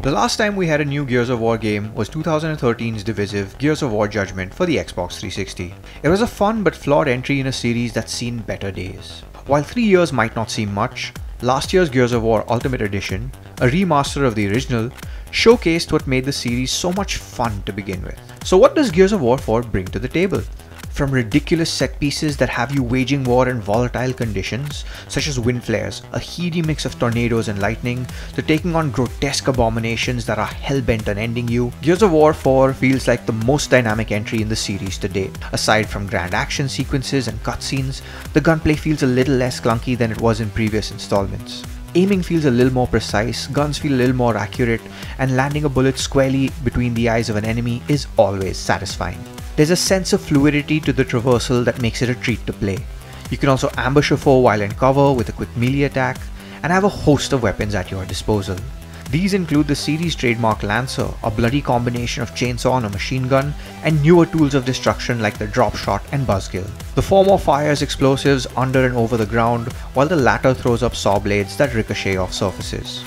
The last time we had a new Gears of War game was 2013's divisive Gears of War Judgment for the Xbox 360. It was a fun but flawed entry in a series that's seen better days. While 3 years might not seem much, last year's Gears of War Ultimate Edition, a remaster of the original, showcased what made the series so much fun to begin with. So what does Gears of War 4 bring to the table? From ridiculous set pieces that have you waging war in volatile conditions, such as wind flares, a heady mix of tornadoes and lightning, to taking on grotesque abominations that are hell-bent on ending you, Gears of War 4 feels like the most dynamic entry in the series to date. Aside from grand action sequences and cutscenes, the gunplay feels a little less clunky than it was in previous installments. Aiming feels a little more precise, guns feel a little more accurate, and landing a bullet squarely between the eyes of an enemy is always satisfying. There's a sense of fluidity to the traversal that makes it a treat to play. You can also ambush a foe while in cover with a quick melee attack, and have a host of weapons at your disposal. These include the series trademark Lancer, a bloody combination of chainsaw and a machine gun, and newer tools of destruction like the drop shot and buzzkill. The former fires explosives under and over the ground, while the latter throws up saw blades that ricochet off surfaces.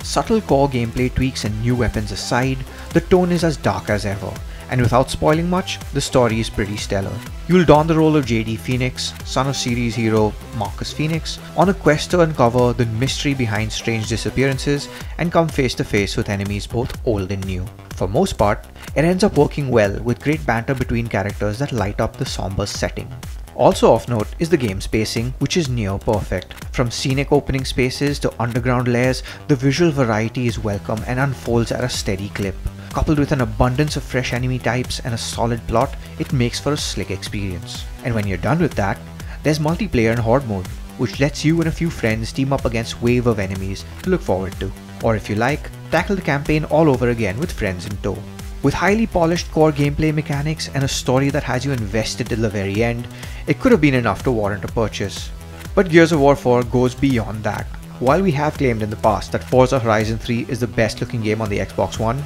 Subtle core gameplay tweaks and new weapons aside, the tone is as dark as ever. And without spoiling much, the story is pretty stellar. You'll don the role of JD Phoenix, son of series hero Marcus Phoenix, on a quest to uncover the mystery behind strange disappearances and come face to face with enemies both old and new. For most part, it ends up working well with great banter between characters that light up the somber setting. Also of note is the game's pacing, which is near perfect. From scenic opening spaces to underground layers, the visual variety is welcome and unfolds at a steady clip. Coupled with an abundance of fresh enemy types and a solid plot, it makes for a slick experience. And when you're done with that, there's multiplayer and horde mode, which lets you and a few friends team up against wave of enemies to look forward to. Or if you like, tackle the campaign all over again with friends in tow. With highly polished core gameplay mechanics and a story that has you invested till the very end, it could have been enough to warrant a purchase. But Gears of War 4 goes beyond that. While we have claimed in the past that Forza Horizon 3 is the best looking game on the Xbox One,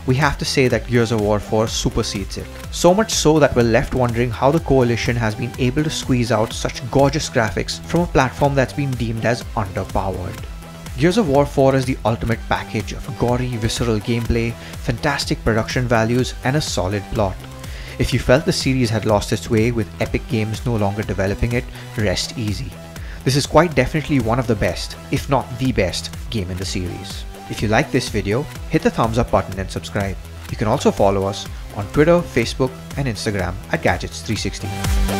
we have to say that Gears of War 4 supersedes it. So much so that we're left wondering how the Coalition has been able to squeeze out such gorgeous graphics from a platform that's been deemed as underpowered. Gears of War 4 is the ultimate package of gory, visceral gameplay, fantastic production values, and a solid plot. If you felt the series had lost its way with Epic Games no longer developing it, rest easy. This is quite definitely one of the best, if not the best, game in the series. If you like this video, hit the thumbs up button and subscribe. You can also follow us on Twitter, Facebook, and Instagram at Gadgets360.